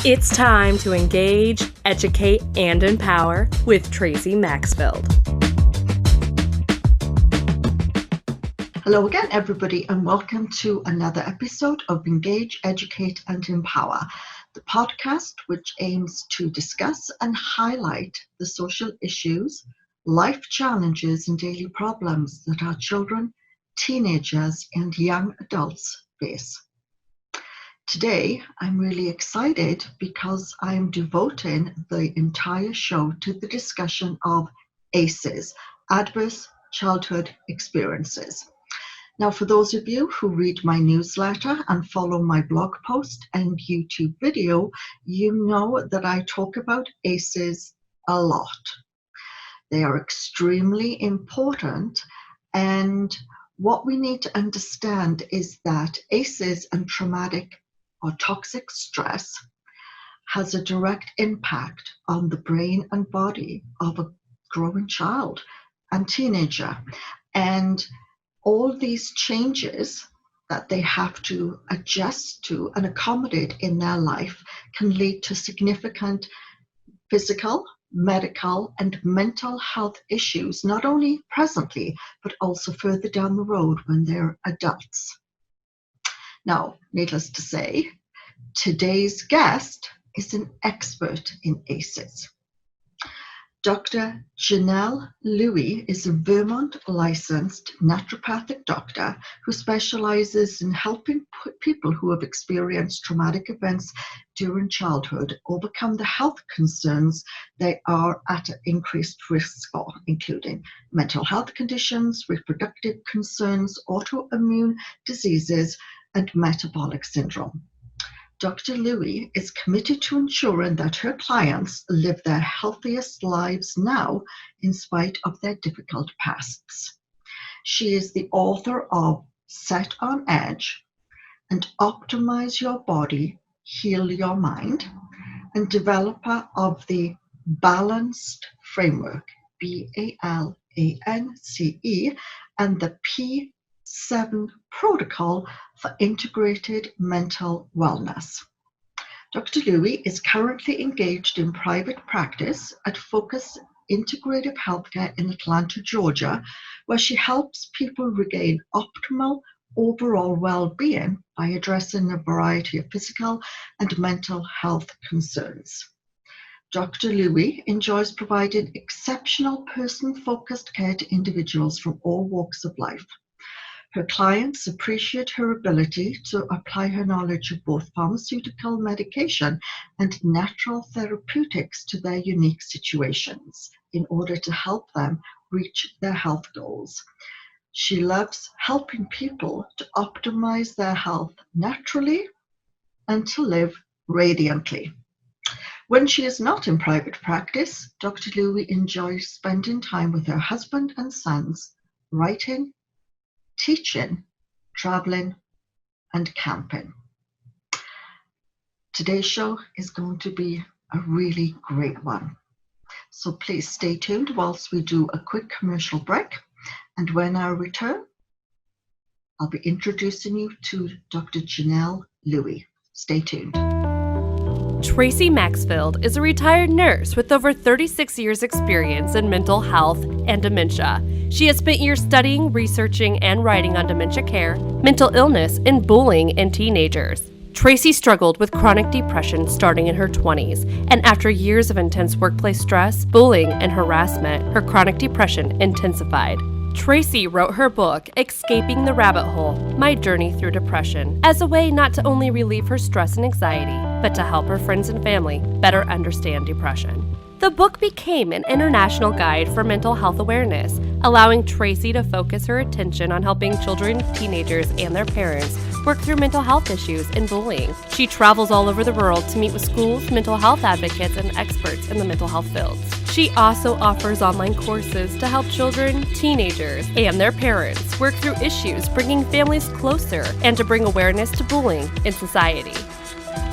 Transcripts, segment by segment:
It's time to engage, educate, and empower with Tracey Maxfield. Hello again, everybody, and welcome to another episode of Engage, Educate, and Empower, the podcast which aims to discuss and highlight the social issues, life challenges, and daily problems that our children, teenagers, and young adults face. Today, I'm really excited because I'm devoting the entire show to the discussion of ACEs, Adverse Childhood Experiences. Now, for those of you who read my newsletter and follow my blog post and YouTube video, you know that I talk about ACEs a lot. They are extremely important, and what we need to understand is that ACEs and traumatic or toxic stress has a direct impact on the brain and body of a growing child and teenager. And all these changes that they have to adjust to and accommodate in their life can lead to significant physical, medical, and mental health issues, not only presently, but also further down the road when they're adults. Now, needless to say, today's guest is an expert in ACEs. Dr. Janelle Louis is a Vermont licensed naturopathic doctor who specializes in helping people who have experienced traumatic events during childhood overcome the health concerns they are at increased risk for, including mental health conditions, reproductive concerns, autoimmune diseases, and metabolic syndrome. Dr. Louis is committed to ensuring that her clients live their healthiest lives now in spite of their difficult pasts. She is the author of Set on Edge and Optimize Your Body, Heal Your Mind, and developer of the Balanced Framework, BALANCE, and the P7 Protocol for Integrated Mental Wellness. Dr. Louis is currently engaged in private practice at Focus Integrative Healthcare in Atlanta, Georgia, where she helps people regain optimal overall well-being by addressing a variety of physical and mental health concerns. Dr. Louis enjoys providing exceptional person-focused care to individuals from all walks of life. Her clients appreciate her ability to apply her knowledge of both pharmaceutical medication and natural therapeutics to their unique situations in order to help them reach their health goals. She loves helping people to optimize their health naturally and to live radiantly. When she is not in private practice, Dr. Louis enjoys spending time with her husband and sons, writing, teaching, traveling, and camping. Today's show is going to be a really great one. So please stay tuned whilst we do a quick commercial break. And when I return, I'll be introducing you to Dr. Janelle Louis. Stay tuned. Tracey Maxfield is a retired nurse with over 36 years' experience in mental health and dementia. She has spent years studying, researching, and writing on dementia care, mental illness, and bullying in teenagers. Tracey struggled with chronic depression starting in her 20s, and after years of intense workplace stress, bullying, and harassment, her chronic depression intensified. Tracey wrote her book, Escaping the Rabbit Hole, My Journey Through Depression, as a way not to only relieve her stress and anxiety, but to help her friends and family better understand depression. The book became an international guide for mental health awareness, allowing Tracey to focus her attention on helping children, teenagers, and their parents work through mental health issues and bullying. She travels all over the world to meet with schools, mental health advocates, and experts in the mental health fields. She also offers online courses to help children, teenagers, and their parents work through issues, bringing families closer, and to bring awareness to bullying in society.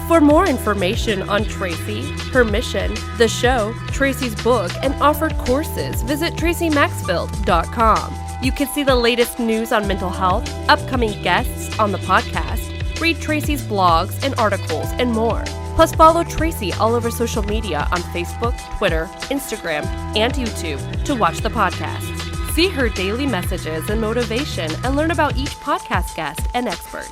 For more information on Tracey, her mission, the show, Tracey's book, and offered courses, visit traceymaxfield.com. You can see the latest news on mental health, upcoming guests on the podcast, read Tracey's blogs and articles, and more. Plus, follow Tracey all over social media on Facebook, Twitter, Instagram, and YouTube to watch the podcasts. See her daily messages and motivation and learn about each podcast guest and experts.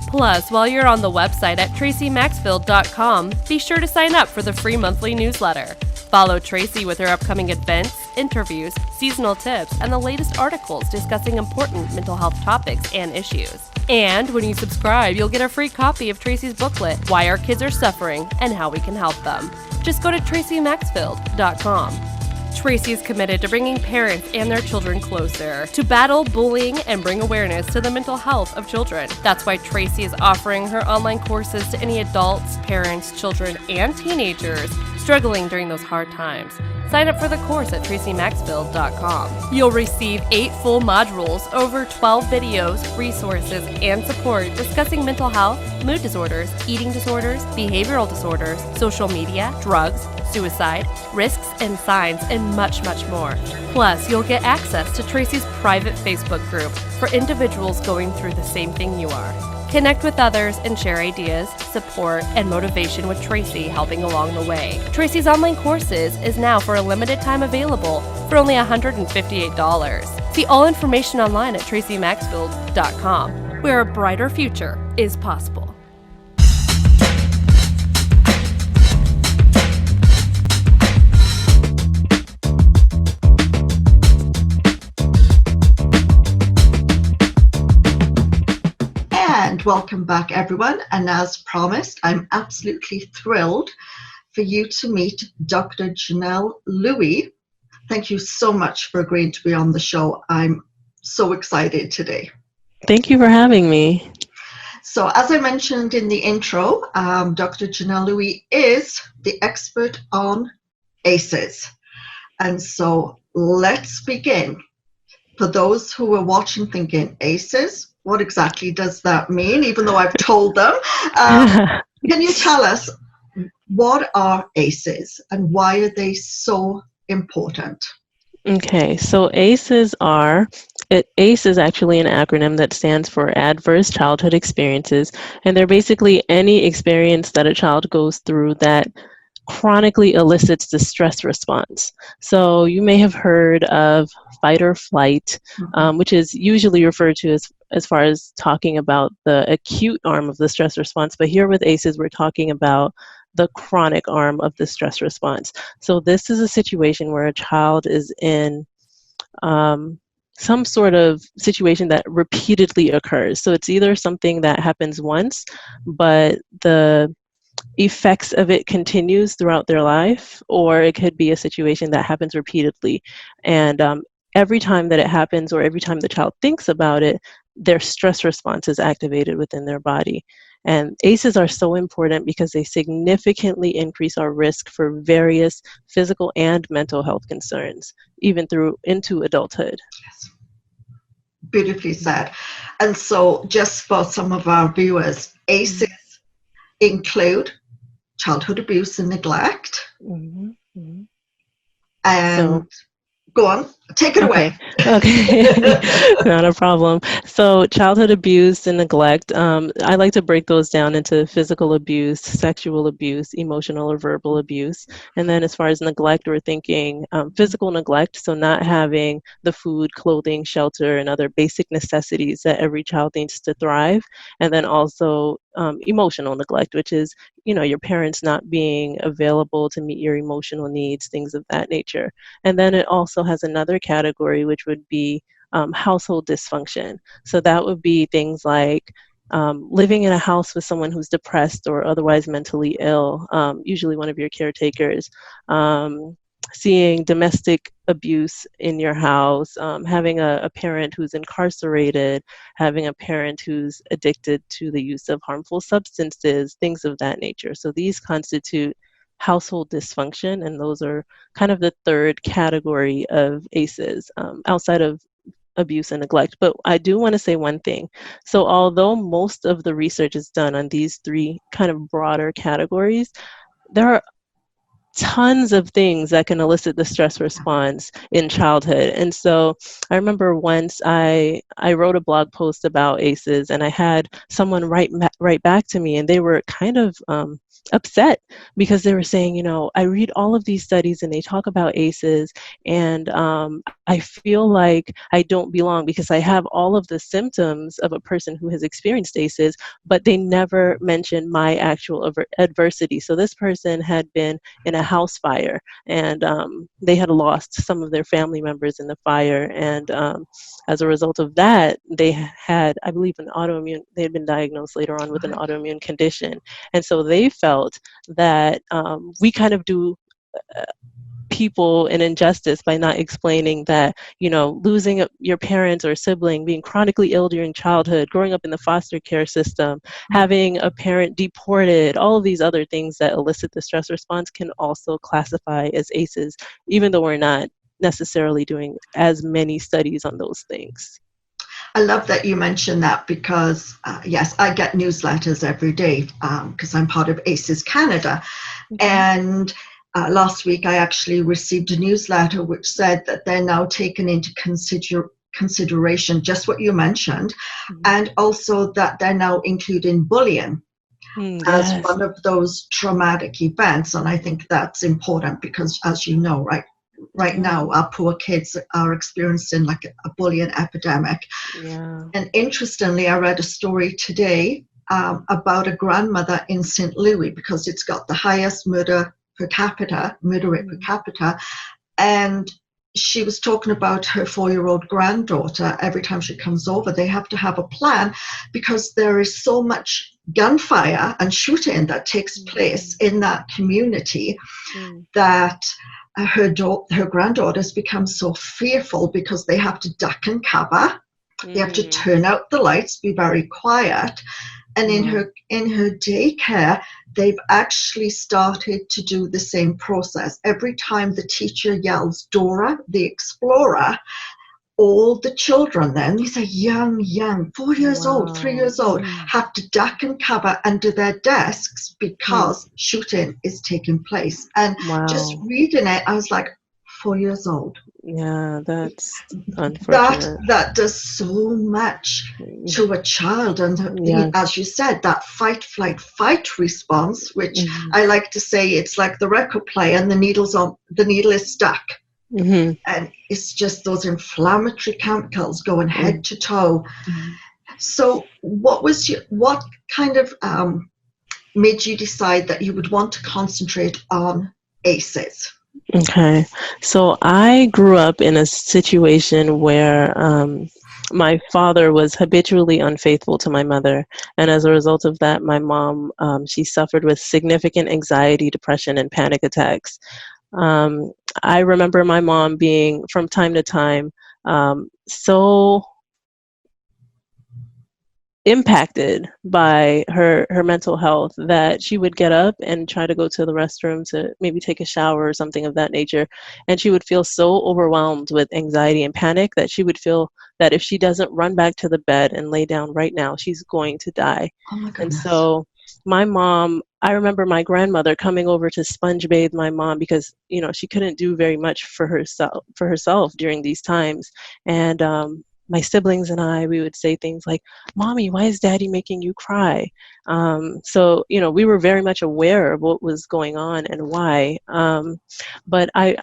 Plus, while you're on the website at traceymaxfield.com, be sure to sign up for the free monthly newsletter. Follow Tracey with her upcoming events, interviews, seasonal tips, and the latest articles discussing important mental health topics and issues. And when you subscribe, you'll get a free copy of Tracey's booklet, Why Our Kids Are Suffering and How We Can Help Them. Just go to traceymaxfield.com. Tracey is committed to bringing parents and their children closer, to battle bullying and bring awareness to the mental health of children. That's why Tracey is offering her online courses to any adults, parents, children, and teenagers struggling during those hard times. Sign up for the course at traceymaxfield.com. You'll receive 8 full modules, over 12 videos, resources, and support discussing mental health, mood disorders, eating disorders, behavioral disorders, social media, drugs, suicide, risks and signs, and much, much more. Plus, you'll get access to Tracey's private Facebook group for individuals going through the same thing you are. Connect with others and share ideas, support, and motivation with Tracey helping along the way. Tracey's online courses is now for a limited time available for only $158. See all information online at traceymaxfield.com, where a brighter future is possible. And welcome back, everyone. And as promised, I'm absolutely thrilled for you to meet Dr. Janelle Louis. Thank you so much for agreeing to be on the show. I'm so excited today. Thank you for having me. So as I mentioned in the intro, Dr. Janelle Louis is the expert on ACEs. And so let's begin. For those who are watching thinking, ACEs? What exactly does that mean, even though I've told them? Can you tell us, what are ACEs and why are they so important? Okay, so ACE is actually an acronym that stands for Adverse Childhood Experiences, and they're basically any experience that a child goes through that chronically elicits the stress response. So you may have heard of fight or flight, which is usually referred to as far as talking about the acute arm of the stress response. But here with ACEs, we're talking about the chronic arm of the stress response. So this is a situation where a child is in some sort of situation that repeatedly occurs. So it's either something that happens once, but the effects of it continues throughout their life, or it could be a situation that happens repeatedly. And every time that it happens, or every time the child thinks about it, their stress response is activated within their body. And ACEs are so important because they significantly increase our risk for various physical and mental health concerns, even through into adulthood. Yes. Beautifully said. And so just for some of our viewers, ACEs include childhood abuse and neglect. And go on, take it away. Okay, not a problem. So childhood abuse and neglect, I like to break those down into physical abuse, sexual abuse, emotional or verbal abuse. And then as far as neglect, we're thinking physical neglect, so not having the food, clothing, shelter, and other basic necessities that every child needs to thrive. And then also emotional neglect, which is, your parents not being available to meet your emotional needs, things of that nature. And then it also has another category, which would be household dysfunction. So that would be things like living in a house with someone who's depressed or otherwise mentally ill, usually one of your caretakers, seeing domestic abuse in your house, having a parent who's incarcerated, having a parent who's addicted to the use of harmful substances, things of that nature. So these constitute household dysfunction, and those are kind of the third category of ACEs outside of abuse and neglect. But I do want to say one thing. So although most of the research is done on these three kind of broader categories, there are tons of things that can elicit the stress response in childhood. And so I remember once I wrote a blog post about ACEs, and I had someone write back to me, and they were kind of upset because they were saying, I read all of these studies and they talk about ACEs, and I feel like I don't belong because I have all of the symptoms of a person who has experienced ACEs, but they never mentioned my actual adversity. So this person had been in a house fire, and they had lost some of their family members in the fire, and as a result of that, they had, I believe, they had been diagnosed later on with an Right. autoimmune condition. And so they felt that we kind of do people an injustice by not explaining that, losing your parents or sibling, being chronically ill during childhood, growing up in the foster care system, having a parent deported, all of these other things that elicit the stress response can also classify as ACEs, even though we're not necessarily doing as many studies on those things. I love that you mentioned that because, yes, I get newsletters every day because I'm part of ACEs Canada. And last week, I actually received a newsletter which said that they're now taking into consideration just what you mentioned, and also that they're now including bullying as Yes. one of those traumatic events. And I think that's important because, as you know, right now, our poor kids are experiencing like a bullying epidemic. Yeah. And interestingly, I read a story today about a grandmother in St. Louis because it's got the highest murder rate per capita. And she was talking about her 4-year-old granddaughter. Every time she comes over, they have to have a plan because there is so much gunfire and shooting that takes place in that community that her granddaughters become so fearful because they have to duck and cover. They have to turn out the lights, be very quiet. And in her daycare, they've actually started to do the same process. Every time the teacher yells, Dora the Explorer, all the children then, these are young, 4 years old, 3 years old, have to duck and cover under their desks because shooting is taking place. And just reading it, I was like, 4 years old. Yeah, that's unfortunate. That does so much to a child. And as you said, that fight, flight, fight response, which I like to say it's like the record player and the needle is stuck. And it's just those inflammatory chemicals going head to toe. So what kind of made you decide that you would want to concentrate on ACEs? Okay, so I grew up in a situation where my father was habitually unfaithful to my mother, and as a result of that, my mom, she suffered with significant anxiety, depression, and panic attacks. I remember my mom being, from time to time, so impacted by her mental health that she would get up and try to go to the restroom to maybe take a shower or something of that nature, and she would feel so overwhelmed with anxiety and panic that she would feel that if she doesn't run back to the bed and lay down right now, she's going to die. Oh my And goodness. so my mom, I remember my grandmother coming over to sponge bathe my mom because she couldn't do very much for herself during these times. And my siblings and we would say things like, Mommy, why is Daddy making you cry? So we were very much aware of what was going on and why. But I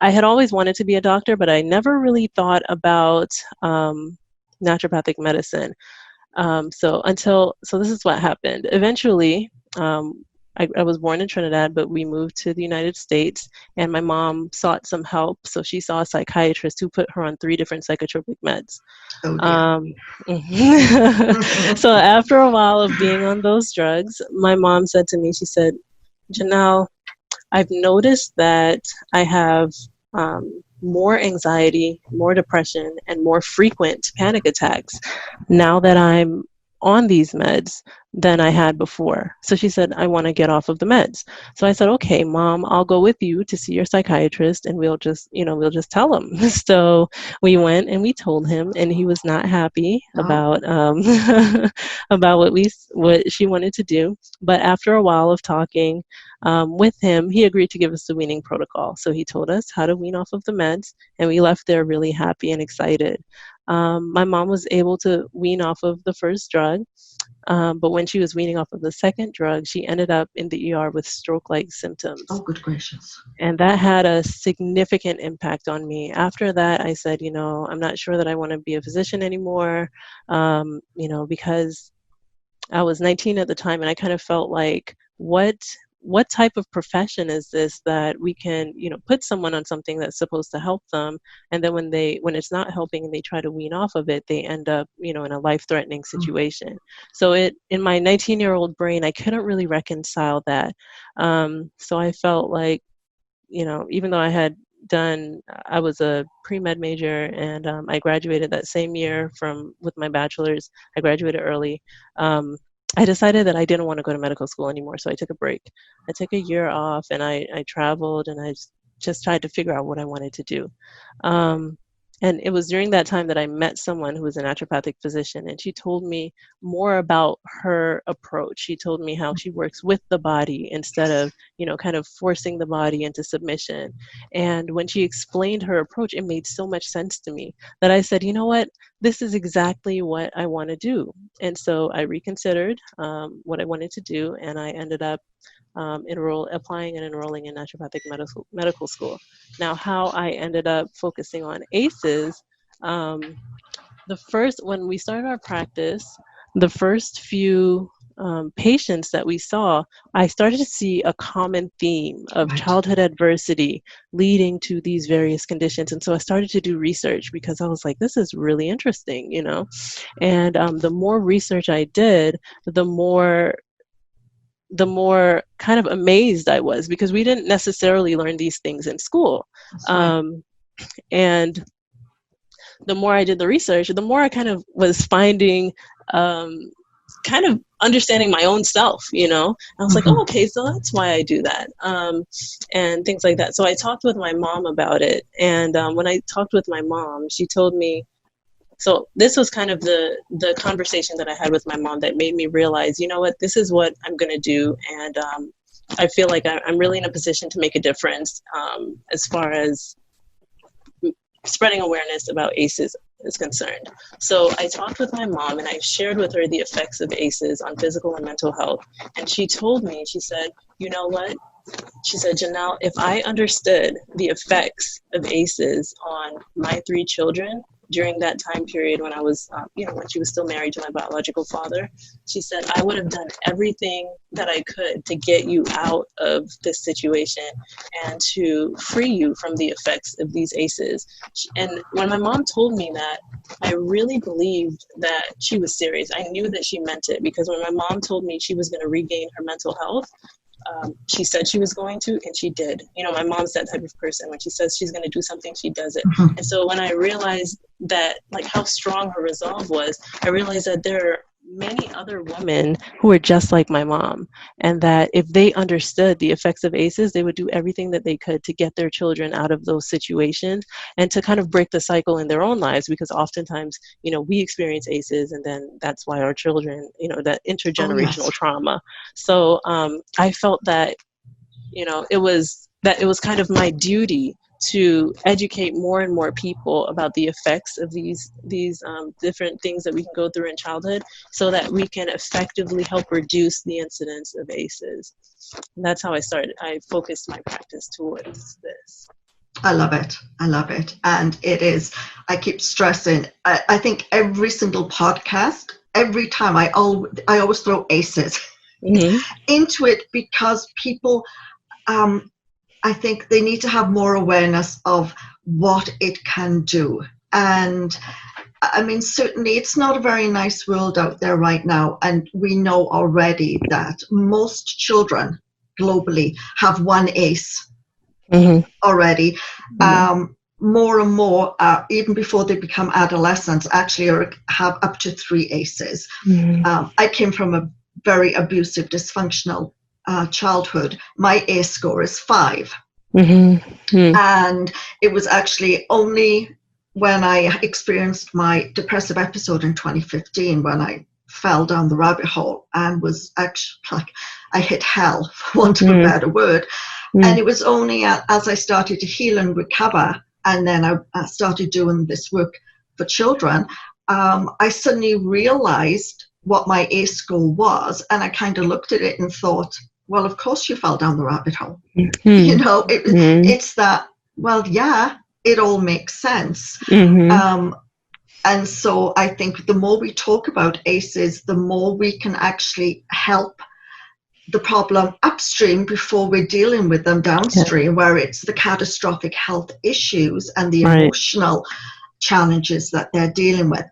had always wanted to be a doctor, but I never really thought about naturopathic medicine. So this is what happened. Eventually, I was born in Trinidad, but we moved to the United States, and my mom sought some help. So she saw a psychiatrist who put her on 3 different psychotropic meds. Oh dear. So after a while of being on those drugs, my mom said to me, she said, Janelle, I've noticed that I have more anxiety, more depression, and more frequent panic attacks now that I'm on these meds than I had before. So she said, I want to get off of the meds. So I said, okay, Mom, I'll go with you to see your psychiatrist and we'll just tell him. So we went and we told him, and he was not happy about about what she wanted to do. But after a while of talking with him, he agreed to give us the weaning protocol. So he told us how to wean off of the meds, and we left there really happy and excited. My mom was able to wean off of the first drug. But when she was weaning off of the second drug, she ended up in the ER with stroke-like symptoms. Oh, good gracious. And that had a significant impact on me. After that, I said, I'm not sure that I want to be a physician anymore, because I was 19 at the time, and I kind of felt like, what type of profession is this that we can, put someone on something that's supposed to help them, and then when it's not helping and they try to wean off of it, they end up, in a life-threatening situation. So in my 19-year-old brain, I couldn't really reconcile that. So I felt like, even though I was a pre-med major, and I graduated that same year with my bachelor's. I graduated early. I decided that I didn't want to go to medical school anymore, so I took a break. I took a year off, and I traveled, and I just tried to figure out what I wanted to do. And it was during that time that I met someone who was a naturopathic physician, and she told me more about her approach. She told me how she works with the body instead of, kind of forcing the body into submission. And when she explained her approach, it made so much sense to me that I said, you know what, this is exactly what I want to do. And so I reconsidered what I wanted to do, and I ended up applying and enrolling in naturopathic medical school. Now, how I ended up focusing on ACEs, when we started our practice, the first few patients that we saw, I started to see a common theme of childhood adversity leading to these various conditions. And so I started to do research because I was like, this is really interesting, And the more research I did, the more kind of amazed I was, because we didn't necessarily learn these things in school. And the more I did the research, the more I kind of was finding, kind of understanding my own self, I was like, oh, okay, so that's why I do that, and things like that. So I talked with my mom about it. And when I talked with my mom, she told me, so this was kind of the conversation that I had with my mom that made me realize, you know what, this is what I'm going to do. And I feel like I'm really in a position to make a difference as far as spreading awareness about ACEs is concerned. So I talked with my mom, and I shared with her the effects of ACEs on physical and mental health. And she told me, she said, you know what? She said, Janelle, if I understood the effects of ACEs on my 3 children during that time period when I was, when she was still married to my biological father, she said, I would have done everything that I could to get you out of this situation and to free you from the effects of these ACEs. And when my mom told me that, I really believed that she was serious. I knew that she meant it, because when my mom told me she was going to regain her mental health, she said she was going to, and she did. My mom's that type of person. When she says she's going to do something, she does it. And so when I realized that, like, how strong her resolve was, I realized that there are many other women who are just like my mom, and that if they understood the effects of ACEs, they would do everything that they could to get their children out of those situations and to kind of break the cycle in their own lives, because oftentimes, we experience ACEs, and then that's why our children, that intergenerational trauma. So I felt that, it was kind of my duty to educate more and more people about the effects of these different things that we can go through in childhood, so that we can effectively help reduce the incidence of ACEs. And that's how I focused my practice towards this. I love it. And it is, I keep stressing, I think every single podcast, every time I always throw ACEs into it, because people, I think they need to have more awareness of what it can do. And I mean, certainly it's not a very nice world out there right now. And we know already that most children globally have 1 ACE already. More and more, even before they become adolescents, actually have up to 3 ACEs. I came from a very abusive, dysfunctional childhood. My ACE score is 5. And it was actually only when I experienced my depressive episode in 2015 when I fell down the rabbit hole and was actually like, I hit hell, for want of a better word. And it was only as I started to heal and recover, and then I started doing this work for children, I suddenly realized what my ACE score was, and I kind of looked at it and thought, well, of course you fell down the rabbit hole. Mm-hmm. It's that, well, yeah, it all makes sense. Mm-hmm. And so I think the more we talk about ACEs, the more we can actually help the problem upstream before we're dealing with them downstream, where it's the catastrophic health issues and the emotional challenges that they're dealing with.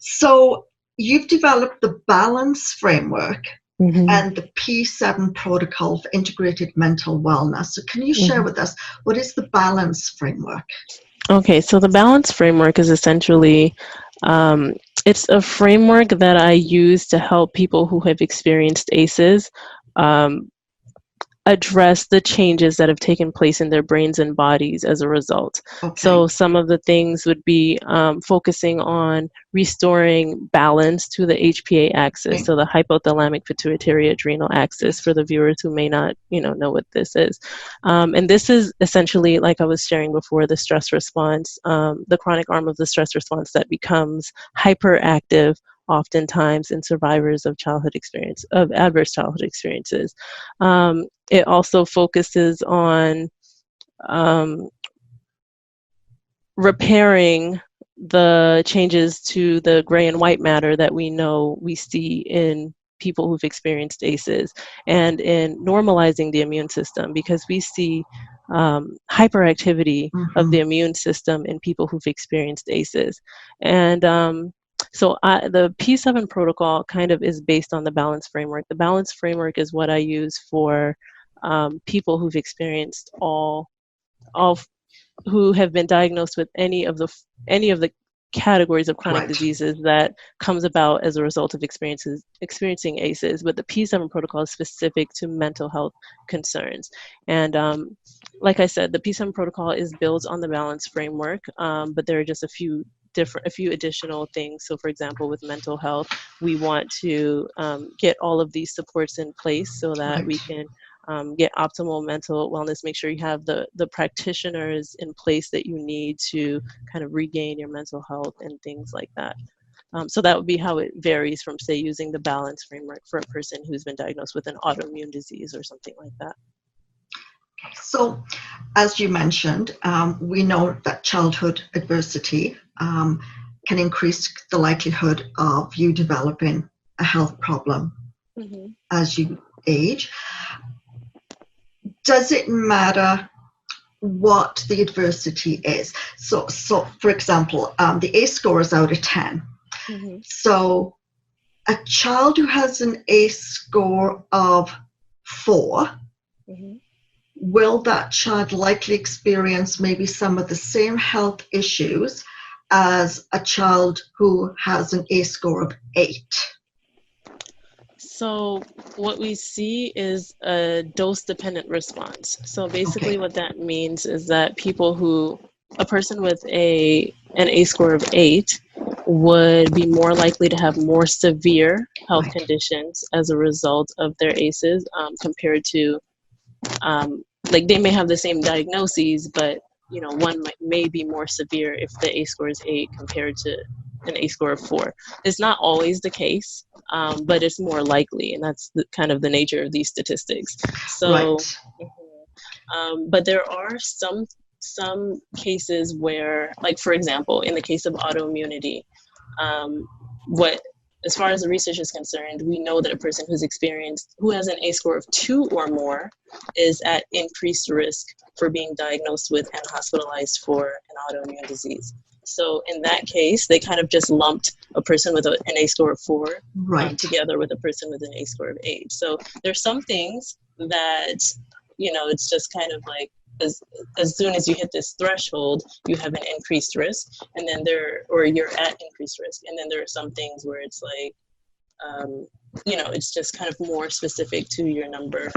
So you've developed the balance framework and the P7 protocol for integrated mental wellness. So can you share with us, what is the balance framework? Okay, so the balance framework is essentially, it's a framework that I use to help people who have experienced ACEs address the changes that have taken place in their brains and bodies as a result. Okay. So some of the things would be focusing on restoring balance to the HPA axis, so the hypothalamic pituitary adrenal axis, for the viewers who may not know what this is. And this is essentially, like I was sharing before, the stress response, the chronic arm of the stress response that becomes hyperactive oftentimes in survivors of adverse childhood experiences. It also focuses on repairing the changes to the gray and white matter that we see in people who've experienced ACEs, and in normalizing the immune system, because we see hyperactivity of the immune system in people who've experienced ACEs. And so the P7 protocol kind of is based on the balance framework. The balance framework is what I use for people who've experienced who have been diagnosed with any of the categories of chronic diseases that comes about as a result of experiencing ACEs. But the P7 protocol is specific to mental health concerns. And like I said, the P7 protocol is built on the balance framework, but there are just a few additional things. So for example, with mental health, we want to get all of these supports in place so that we can get optimal mental wellness, make sure you have the practitioners in place that you need to kind of regain your mental health and things like that. So that would be how it varies from, say, using the balance framework for a person who's been diagnosed with an autoimmune disease or something like that. So, as you mentioned, we know that childhood adversity can increase the likelihood of you developing a health problem as you age. Does it matter what the adversity is? So for example, the ACE score is out of 10. So a child who has an ACE score of 4, will that child likely experience maybe some of the same health issues as a child who has an ACE score of 8? So what we see is a dose-dependent response. So basically what that means is that a person with an ACE score of 8 would be more likely to have more severe health conditions as a result of their ACEs, compared to, like, they may have the same diagnoses, but one may be more severe if the ACE score is 8 compared to an ACE score of 4. It's not always the case, but it's more likely, and that's kind of the nature of these statistics. So, but there are some cases where, like for example, in the case of autoimmunity, as far as the research is concerned, we know that a person who has an ACE score of 2 or more is at increased risk for being diagnosed with and hospitalized for an autoimmune disease. So in that case, they kind of just lumped a person with an ACE score of 4 together with a person with an ACE score of 8. So there's some things that, it's just kind of like, as soon as you hit this threshold, you have an increased risk, and then you're at increased risk. And then there are some things where it's like, it's just kind of more specific to your number,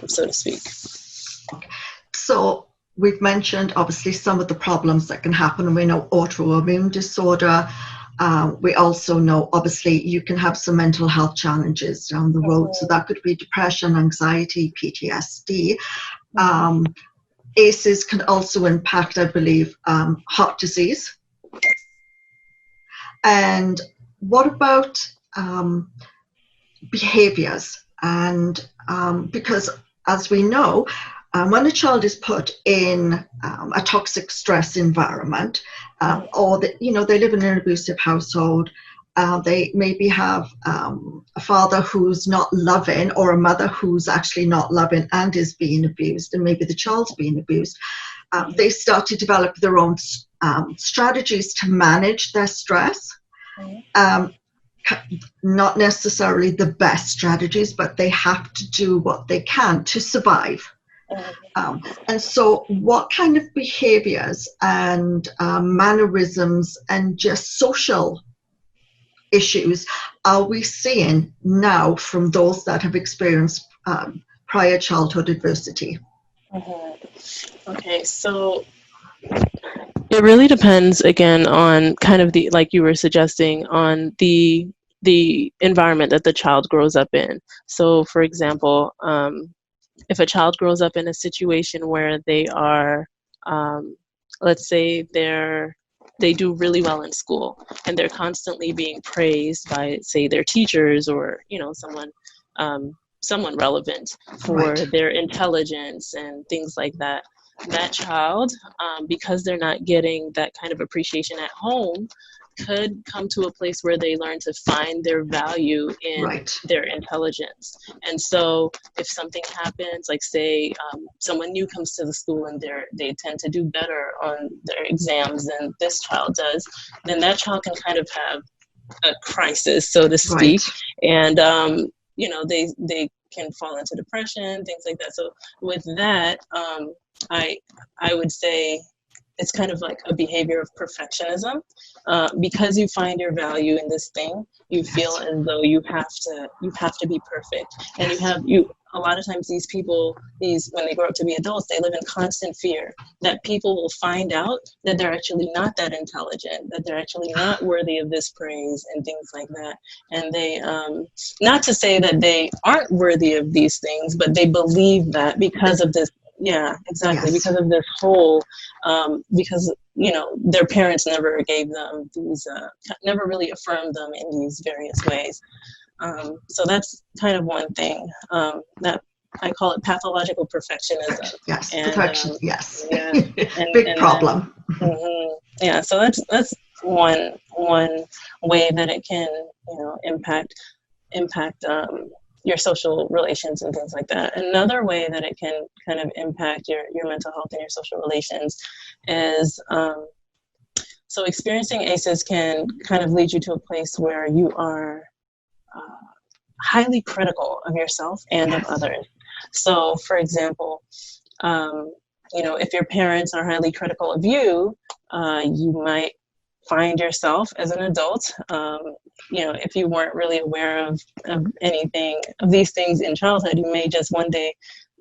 so to speak. Okay. So we've mentioned obviously some of the problems that can happen. We know autoimmune disorder. We also know obviously you can have some mental health challenges down the road. So that could be depression, anxiety, PTSD. ACEs can also impact, I believe, heart disease. And what about behaviors. And because, as we know, when a child is put in a toxic stress environment, or they live in an abusive household, they maybe have a father who's not loving, or a mother who's actually not loving and is being abused, and maybe the child's being abused. They start to develop their own strategies to manage their stress. Not necessarily the best strategies, but they have to do what they can to survive. And so what kind of behaviors and mannerisms and just social issues are we seeing now from those that have experienced prior childhood adversity? Okay, so it really depends, again, on kind of the, like you were suggesting, on the environment that the child grows up in. So, for example, if a child grows up in a situation where they are, let's say they do really well in school and they're constantly being praised by, say, their teachers or, someone relevant for their intelligence and things like that. That child, because they're not getting that kind of appreciation at home, could come to a place where they learn to find their value in their intelligence. And so if something happens, like say someone new comes to the school and they tend to do better on their exams than this child does, then that child can kind of have a crisis, so to speak. And they can fall into depression, things like that. So with that, I would say it's kind of like a behavior of perfectionism. Because you find your value in this thing, you feel as though you have to be perfect. And a lot of times these people, when they grow up to be adults, they live in constant fear that people will find out that they're actually not that intelligent, that they're actually not worthy of this praise and things like that. And they, not to say that they aren't worthy of these things, but they believe that because of this. Yeah, exactly. Because of this whole, because, their parents never gave them these, never really affirmed them in these various ways. So that's kind of one thing that I call it pathological perfectionism. Yes, and, perfection, yes. Yeah, Big problem. Yeah, so that's one way that it can, impact your social relations and things like that. Another way that it can kind of impact your mental health and your social relations is, so experiencing ACEs can kind of lead you to a place where you are highly critical of yourself and of others. So for example, if your parents are highly critical of you, you might find yourself as an adult, if you weren't really aware of anything of these things in childhood, you may just one day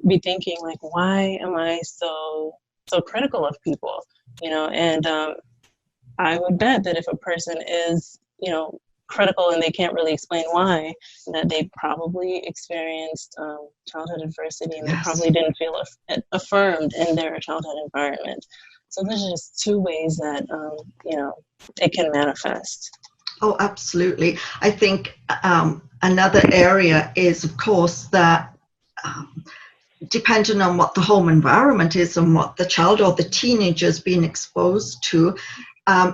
be thinking like, why am I so critical of people? And I would bet that if a person is, critical and they can't really explain why, that they probably experienced childhood adversity and they probably didn't feel affirmed in their childhood environment. So there's just two ways that, it can manifest. Oh, absolutely. I think another area is, of course, that depending on what the home environment is and what the child or the teenager is being exposed to,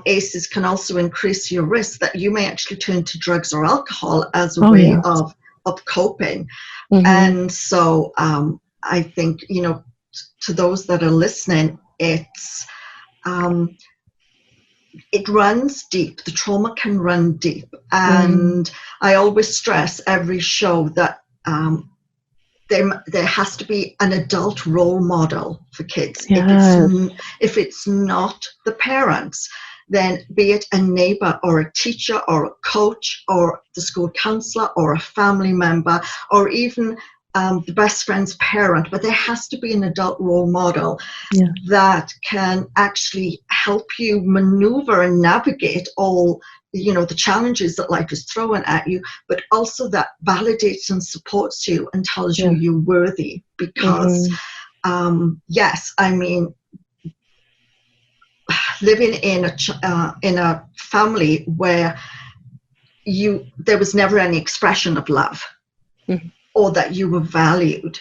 ACEs can also increase your risk that you may actually turn to drugs or alcohol as a way of coping. And so I think, to those that are listening, it runs deep. The trauma can run deep. And I always stress every show that there has to be an adult role model for kids. If it's not the parents, then be it a neighbor or a teacher or a coach or the school counselor or a family member or even the best friend's parent, but there has to be an adult role model that can actually help you maneuver and navigate all the challenges that life is throwing at you, but also that validates and supports you and tells you you're worthy. Because yes, I mean, living in a family where there was never any expression of love, Mhm. or that you were valued,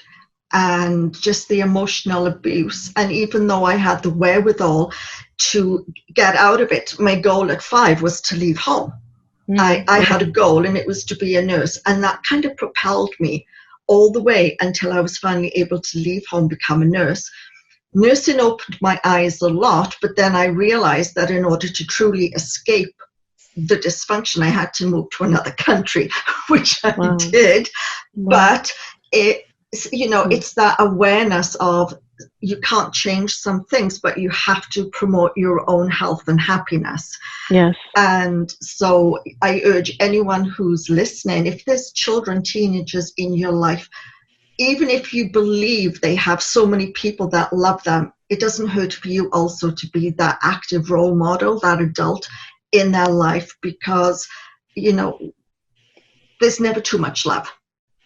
and just the emotional abuse. And even though I had the wherewithal to get out of it, my goal at 5 was to leave home. I had a goal, and it was to be a nurse, and that kind of propelled me all the way until I was finally able to leave home, become a nurse. Nursing opened my eyes a lot, but then I realized that in order to truly escape the dysfunction, I had to move to another country, which I Wow. did. Wow. But it's that awareness of, you can't change some things, but you have to promote your own health and happiness. Yes. And so I urge anyone who's listening, if there's children, teenagers in your life, even if you believe they have so many people that love them, it doesn't hurt for you also to be that active role model, that adult in their life, because, there's never too much love.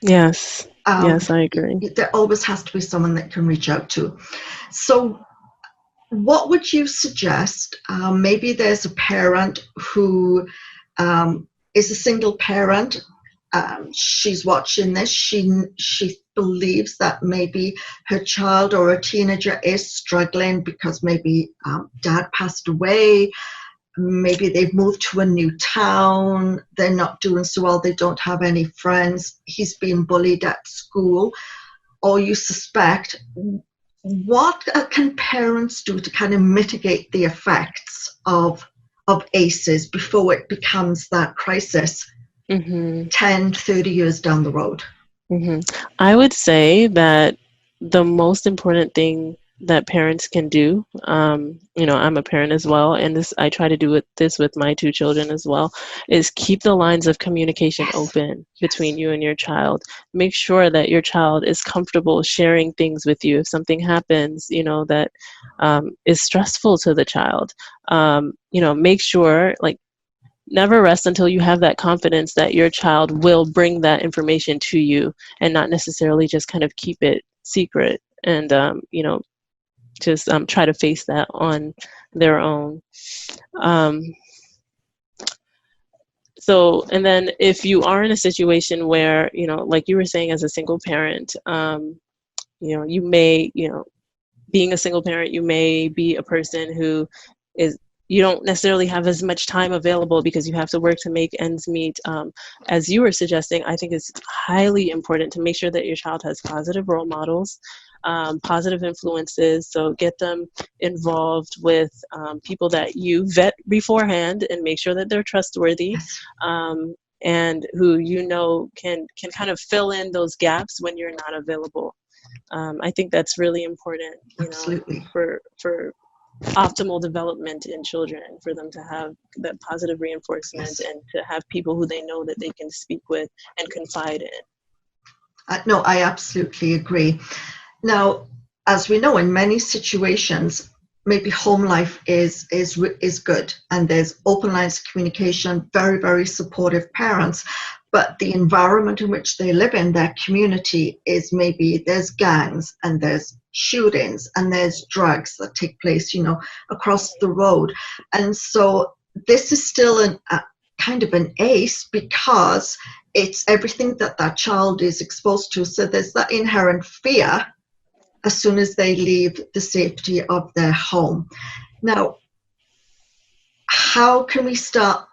Yes. Yes, I agree. There always has to be someone that can reach out to. So what would you suggest? Maybe there's a parent who is a single parent. She's watching this. She believes that maybe her child or a teenager is struggling because maybe dad passed away. Maybe they've moved to a new town. They're not doing so well. They don't have any friends. He's being bullied at school, or you suspect. What can parents do to kind of mitigate the effects of ACEs before it becomes that crisis 10, 30 years down the road? I would say that the most important thing that parents can do, I'm a parent as well, and I try to do this with my 2 children as well, is keep the lines of communication open between you and your child. Make sure that your child is comfortable sharing things with you if something happens, that is stressful to the child. Make sure, never rest until you have that confidence that your child will bring that information to you, and not necessarily just kind of keep it secret and just try to face that on their own. And then if you are in a situation where, like you were saying, as a single parent, you may, being a single parent, you may be a person who you don't necessarily have as much time available because you have to work to make ends meet. As you were suggesting, I think it's highly important to make sure that your child has positive role models, positive influences. So get them involved with people that you vet beforehand and make sure that they're trustworthy, and who can kind of fill in those gaps when you're not available. I think that's really important, Absolutely. For optimal development in children, for them to have that positive reinforcement and to have people who they know that they can speak with and confide in. No, I absolutely agree. Now, as we know, in many situations, maybe home life is good, and there's open lines of communication, very, very supportive parents, but the environment in which they live in, their community, is maybe there's gangs and there's shootings and there's drugs that take place, across the road. And so this is still kind of an ACE, because it's everything that child is exposed to. So there's that inherent fear as soon as they leave the safety of their home. Now, how can we start,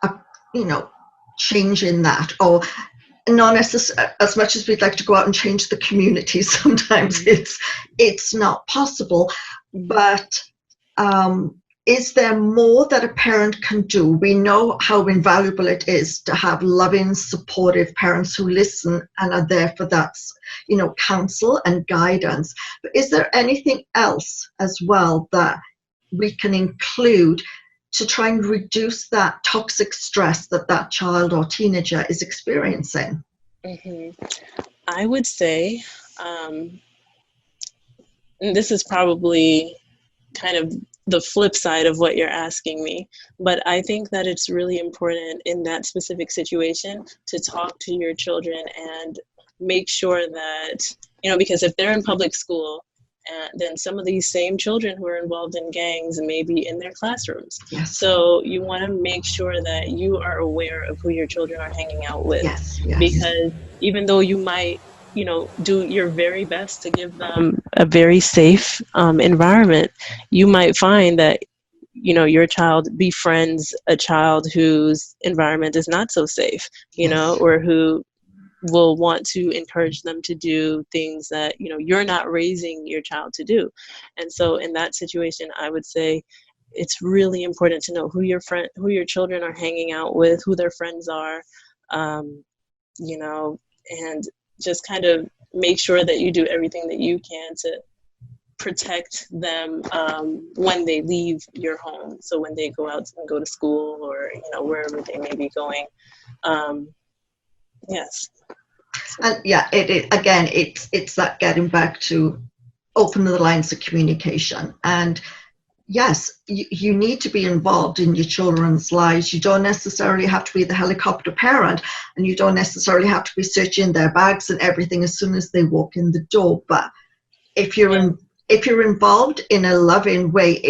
changing that? Or not necessarily, as much as we'd like to go out and change the community, sometimes it's not possible. But is there more that a parent can do? We know how invaluable it is to have loving, supportive parents who listen and are there for that, counsel and guidance. But is there anything else as well that we can include to try and reduce that toxic stress that child or teenager is experiencing? I would say, and this is probably kind of the flip side of what you're asking me, but I think that it's really important in that specific situation to talk to your children and make sure that, because if they're in public school And then some of these same children who are involved in gangs may be in their classrooms. Yes. So you want to make sure that you are aware of who your children are hanging out with. Yes, yes. Because even though you might, do your very best to give them a very safe environment, you might find that your child befriends a child whose environment is not so safe, or who will want to encourage them to do things that you're not raising your child to do. And so in that situation, I would say it's really important to know who your children are hanging out with, who their friends are, and just kind of make sure that you do everything that you can to protect them when they leave your home. So when they go out and go to school or wherever they may be going. Yes. And yeah, it's that getting back to open the lines of communication. And yes, you need to be involved in your children's lives. You don't necessarily have to be the helicopter parent, and you don't necessarily have to be searching their bags and everything as soon as they walk in the door. But if you're involved in a loving way,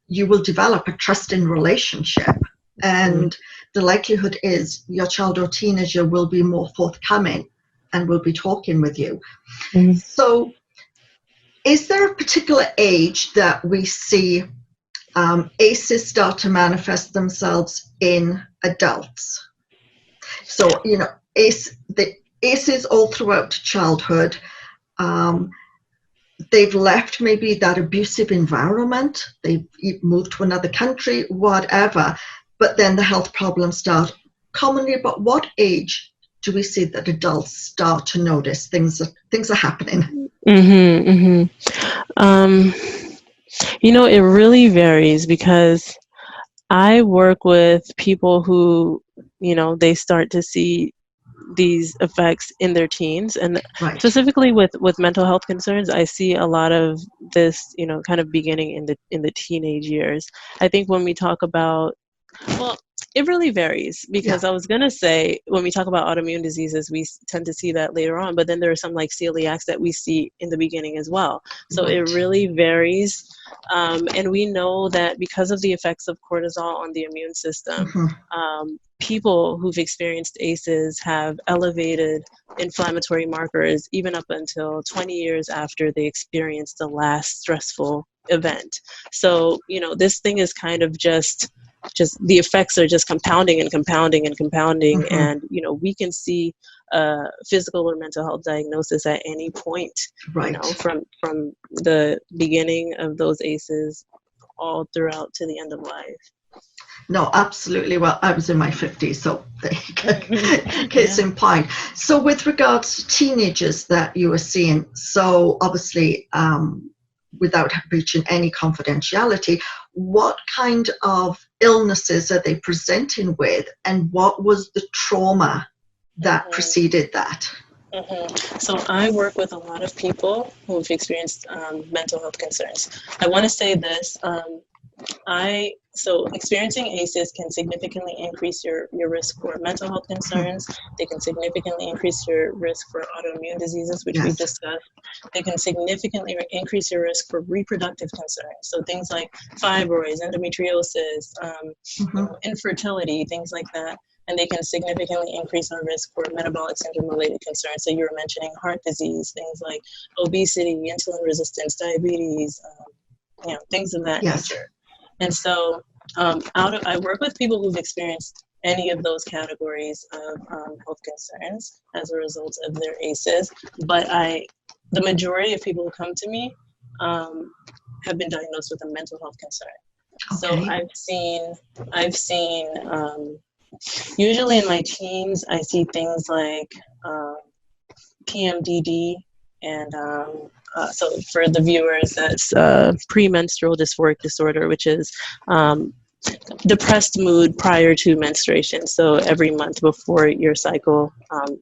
you will develop a trusting relationship, and the likelihood is your child or teenager will be more forthcoming and will be talking with you. Mm-hmm. So is there a particular age that we see ACEs start to manifest themselves in adults? So, the ACEs all throughout childhood, they've left maybe that abusive environment, they've moved to another country, whatever, but then the health problems start commonly. But what age do we see that adults start to notice things are happening? It really varies, because I work with people who, they start to see these effects in their teens, and Right. specifically with mental health concerns, I see a lot of this, kind of beginning in the teenage years. I think when we talk about, well, it really varies, because I was going to say, when we talk about autoimmune diseases, we tend to see that later on, but then there are some like celiacs that we see in the beginning as well. So Right. It really varies. And we know that because of the effects of cortisol on the immune system, people who've experienced ACEs have elevated inflammatory markers even up until 20 years after they experienced the last stressful event. So, this thing is kind of just the effects are just compounding and compounding and compounding. And, we can see a physical or mental health diagnosis at any point, Right. from the beginning of those ACEs all throughout to the end of life. No, absolutely. Well, I was in my 50s, so case in point. So with regards to teenagers that you were seeing, so obviously, without breaching any confidentiality, what kind of illnesses are they presenting with, and what was the trauma that preceded that? So I work with a lot of people who've experienced mental health concerns. I want to say this. So experiencing ACEs can significantly increase your risk for mental health concerns. They can significantly increase your risk for autoimmune diseases, which we've discussed. They can significantly increase your risk for reproductive concerns. So things like fibroids, endometriosis, infertility, things like that. And they can significantly increase our risk for metabolic syndrome-related concerns. So you were mentioning heart disease, things like obesity, insulin resistance, diabetes, things of that nature. And so I work with people who've experienced any of those categories of health concerns as a result of their ACEs. But the majority of people who come to me have been diagnosed with a mental health concern. Okay. So I've seen usually in my teens, I see things like PMDD, and so for the viewers, that's premenstrual dysphoric disorder, which is depressed mood prior to menstruation. So every month before your cycle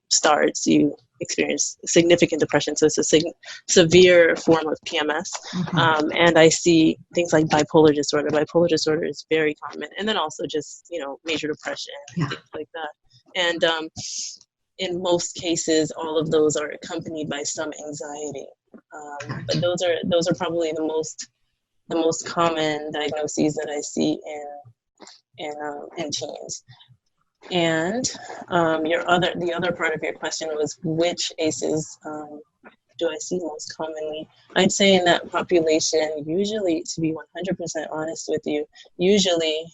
starts, you experience significant depression. So it's a severe form of PMS. And I see things like bipolar disorder. Bipolar disorder is very common. And then also just, major depression, things like that. And in most cases, all of those are accompanied by some anxiety. But those are probably the most common diagnoses that I see in teens. And the other part of your question was which ACEs do I see most commonly? I'd say in that population, usually, to be 100% honest with you, usually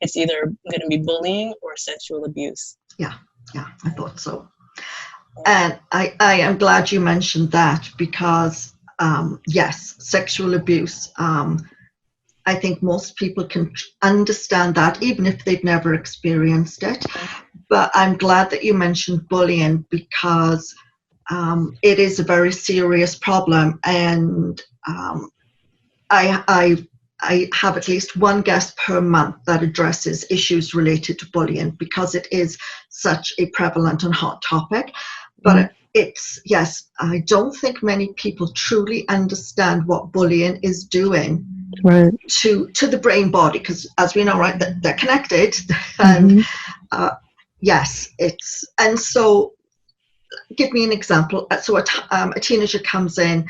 it's either going to be bullying or sexual abuse. Yeah, I thought so. And I am glad you mentioned that because, yes, sexual abuse, I think most people can understand that even if they've never experienced it. But I'm glad that you mentioned bullying because it is a very serious problem. And I have at least one guest per month that addresses issues related to bullying because it is such a prevalent and hot topic. But yes, I don't think many people truly understand what bullying is doing to the brain body, because as we know, right, that they're connected. And yes, and so give me an example. So a teenager comes in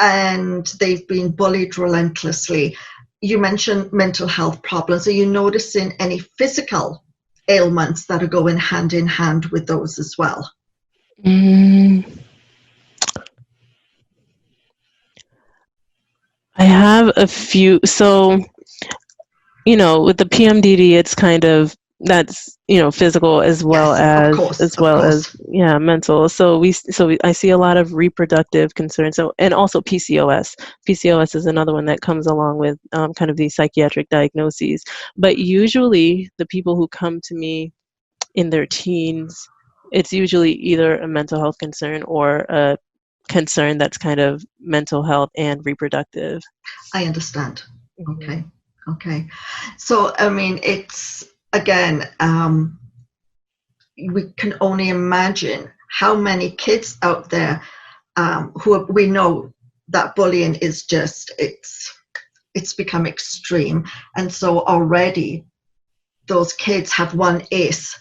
and they've been bullied relentlessly. You mentioned mental health problems. Are you noticing any physical ailments that are going hand in hand with those as well? I have a few. So, with the PMDD, it's kind of that's physical as well as mental. So I see a lot of reproductive concerns. So, and also PCOS. PCOS is another one that comes along with kind of these psychiatric diagnoses. But usually, the people who come to me in their teens, it's usually either a mental health concern or a concern that's kind of mental health and reproductive. I understand. Okay. So, I mean, it's, again, we can only imagine how many kids out there we know that bullying is just, it's become extreme. And so already those kids have one ACE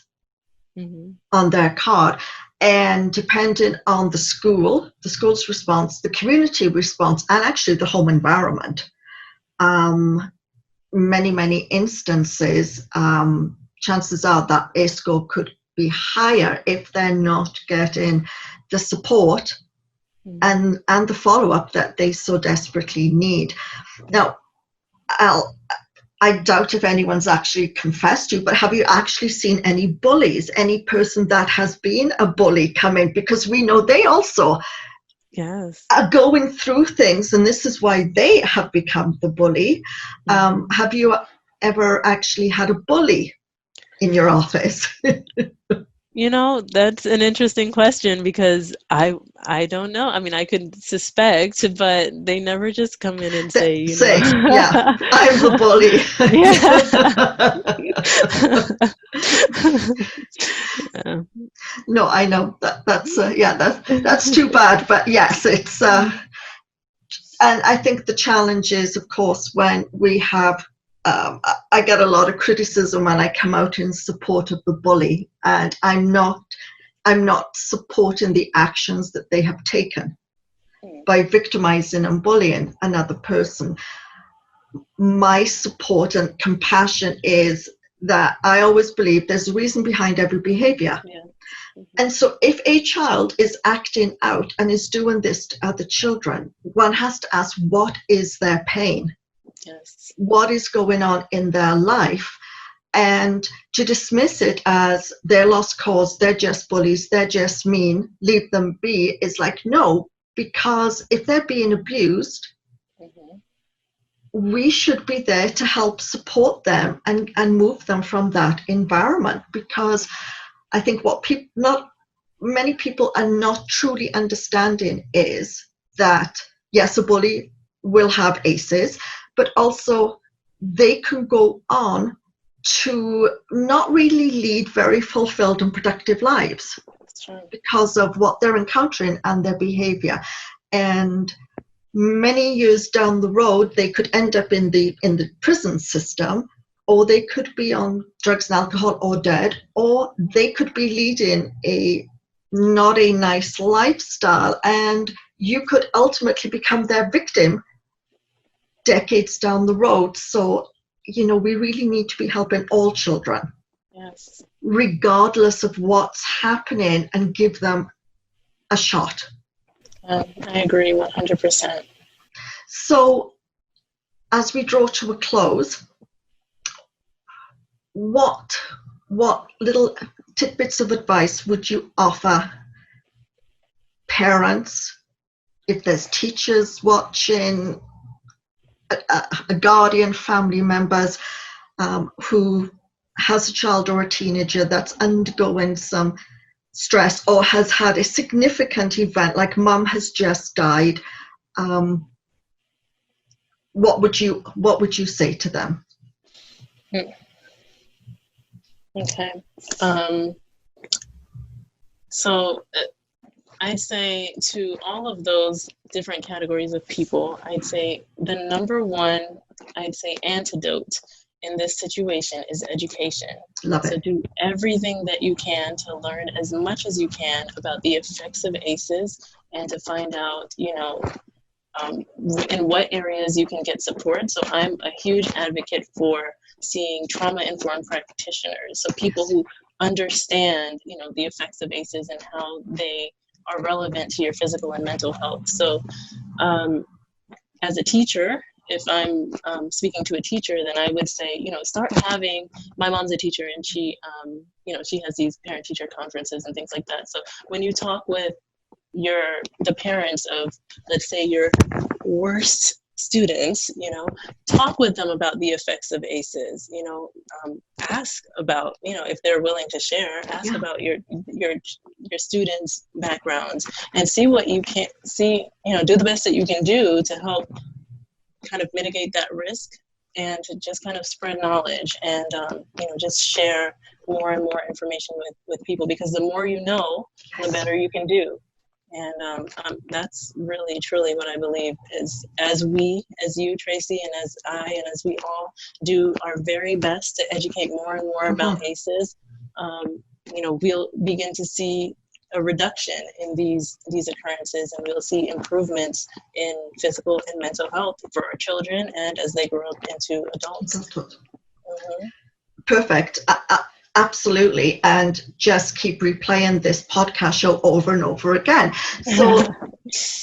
on their card. And depending on the school's response, the community response, and actually the home environment, many instances, chances are that ACE score could be higher if they're not getting the support and the follow-up that they so desperately need. Now, I doubt if anyone's actually confessed to you, but have you actually seen any bullies, any person that has been a bully come in? Because we know they also are going through things, and this is why they have become the bully. Have you ever actually had a bully in your office? That's an interesting question because I don't know. I mean, I could suspect, but they never just come in and say, yeah, I'm the bully. No, I know that's too bad. But yes, it's and I think the challenge is, of course, when we have. I get a lot of criticism when I come out in support of the bully, and I'm not supporting the actions that they have taken by victimizing and bullying another person. My support and compassion is that I always believe there's a reason behind every behavior. And so if a child is acting out and is doing this to other children, one has to ask, what is their pain? What is going on in their life? And to dismiss it as their lost cause, they're just bullies, they're just mean, leave them be, is like, no, because if they're being abused, we should be there to help support them and move them from that environment. Because I think what many people are not truly understanding is that, yes, a bully will have ACEs, but also they can go on to not really lead very fulfilled and productive lives because of what they're encountering and their behavior. And many years down the road, they could end up in the prison system, or they could be on drugs and alcohol or dead, or they could be leading a not a nice lifestyle, and you could ultimately become their victim decades down the road. So, we really need to be helping all children, Yes. regardless of what's happening, and give them a shot. I agree 100%. So, as we draw to a close, what little tidbits of advice would you offer parents, if there's teachers watching, a guardian, family members who has a child or a teenager that's undergoing some stress or has had a significant event, like mum has just died? What would you say to them? Okay. So I say to all of those different categories of people, I'd say the number one, antidote in this situation is education. Love it. So do everything that you can to learn as much as you can about the effects of ACEs and to find out, in what areas you can get support. So I'm a huge advocate for seeing trauma-informed practitioners, so people who understand, the effects of ACEs and how they are relevant to your physical and mental health. So as a teacher, if I'm speaking to a teacher, then I would say, start having, my mom's a teacher and she, she has these parent-teacher conferences and things like that. So when you talk with the parents of, let's say, your worst students, talk with them about the effects of ACEs, ask about, if they're willing to share, ask about your students' backgrounds and see what you can see, do the best that you can do to help kind of mitigate that risk and to just kind of spread knowledge and, just share more and more information with people, because the more you know, the better you can do. And that's really, truly what I believe is, as you, Tracey, and as I, and as we all do our very best to educate more and more about ACEs, we'll begin to see a reduction in these occurrences, and we'll see improvements in physical and mental health for our children and as they grow up into adults. Perfect. Absolutely. And just keep replaying this podcast show over and over again. So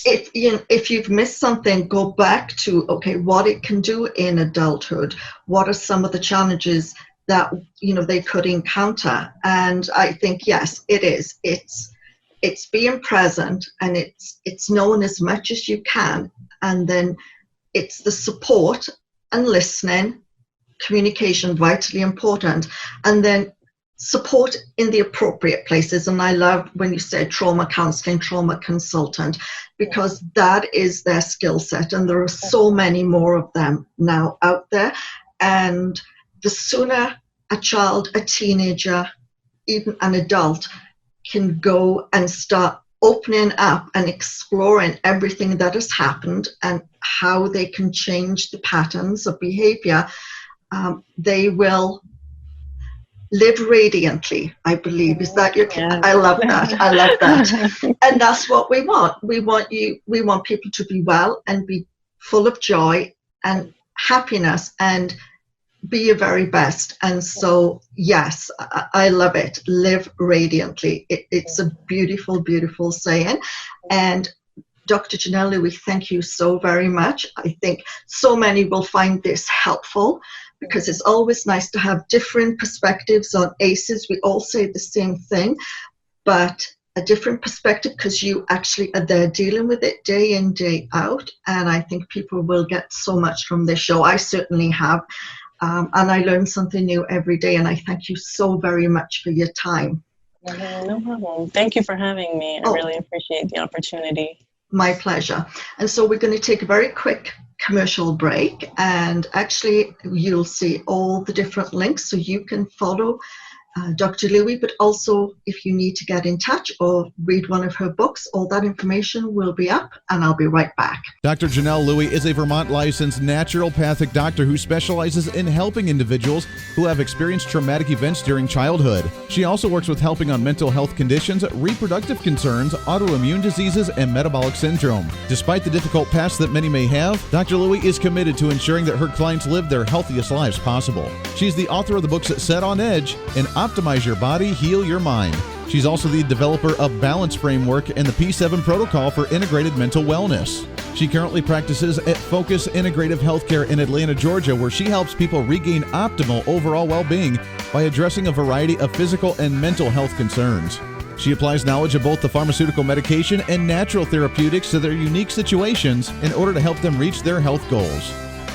if you've missed something, go back to, okay, what it can do in adulthood. What are some of the challenges that, they could encounter? And I think, yes, it is. It's being present, and it's knowing as much as you can. And then it's the support and listening, communication, vitally important. And then support in the appropriate places. And I love when you say trauma counseling, trauma consultant, because that is their skill set. And there are so many more of them now out there. And the sooner a child, a teenager, even an adult can go and start opening up and exploring everything that has happened and how they can change the patterns of behavior, they will live radiantly, I believe. Is that your? Yes. I love that. I love that. And that's what we want. We want people to be well and be full of joy and happiness and be your very best. And so, yes, I love it. Live radiantly. It's a beautiful, beautiful saying. And Dr. Janelle Louis, thank you so very much. I think so many will find this helpful, because it's always nice to have different perspectives on ACEs. We all say the same thing, but a different perspective, because you actually are there dealing with it day in, day out. And I think people will get so much from this show. I certainly have. And I learn something new every day. And I thank you so very much for your time. No problem. Thank you for having me. I really appreciate the opportunity. My pleasure. And so we're going to take a very quick commercial break, and actually you'll see all the different links so you can follow Dr. Louis, but also if you need to get in touch or read one of her books, all that information will be up, and I'll be right back. Dr. Janelle Louis is a Vermont licensed naturopathic doctor who specializes in helping individuals who have experienced traumatic events during childhood. She also works with helping on mental health conditions, reproductive concerns, autoimmune diseases, and metabolic syndrome. Despite the difficult past that many may have, Dr. Louis is committed to ensuring that her clients live their healthiest lives possible. She's the author of the books Set on Edge and Optimize Your Body, Heal Your Mind. She's also the developer of Balance Framework and the P7 Protocol for Integrated Mental Wellness. She currently practices at Focus Integrative Healthcare in Atlanta, Georgia, where she helps people regain optimal overall well-being by addressing a variety of physical and mental health concerns. She applies knowledge of both the pharmaceutical medication and natural therapeutics to their unique situations in order to help them reach their health goals.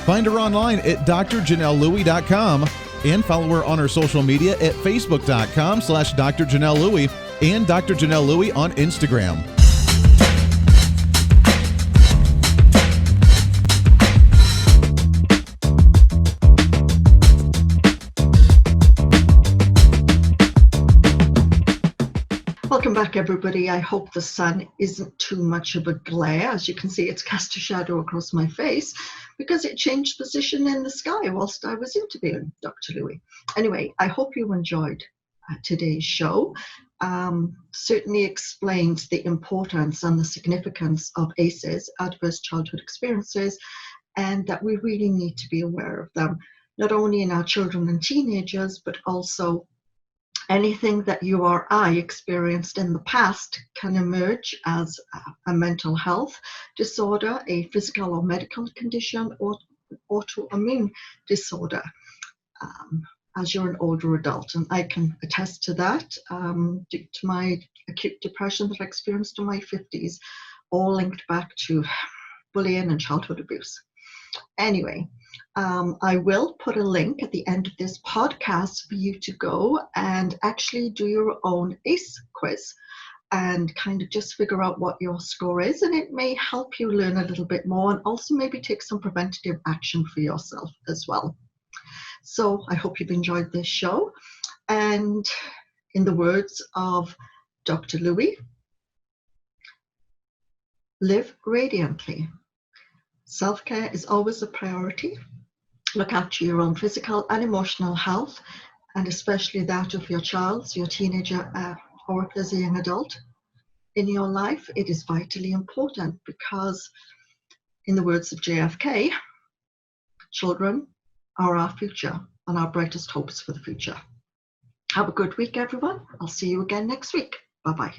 Find her online at drjanellelouis.com and follow her on her social media at facebook.com/Dr. Janelle Louis and Dr. Janelle Louis on Instagram. Welcome back, everybody. I hope the sun isn't too much of a glare. As you can see, it's cast a shadow across my face because it changed position in the sky whilst I was interviewing Dr. Louis. Anyway, I hope you enjoyed today's show. Certainly explained the importance and the significance of ACEs, adverse childhood experiences, and that we really need to be aware of them, not only in our children and teenagers, but also anything that you or I experienced in the past can emerge as a mental health disorder, a physical or medical condition, or autoimmune disorder as you're an older adult. And I can attest to that due to my acute depression that I experienced in my 50s, all linked back to bullying and childhood abuse. Anyway, I will put a link at the end of this podcast for you to go and actually do your own ACE quiz and kind of just figure out what your score is, and it may help you learn a little bit more and also maybe take some preventative action for yourself as well. So I hope you've enjoyed this show, and in the words of Dr. Louis, live radiantly. Self-care is always a priority. Look after your own physical and emotional health, and especially that of your child, your teenager, or if there's a young adult in your life. It is vitally important because, in the words of JFK, children are our future and our brightest hopes for the future. Have a good week, everyone. I'll see you again next week. Bye-bye.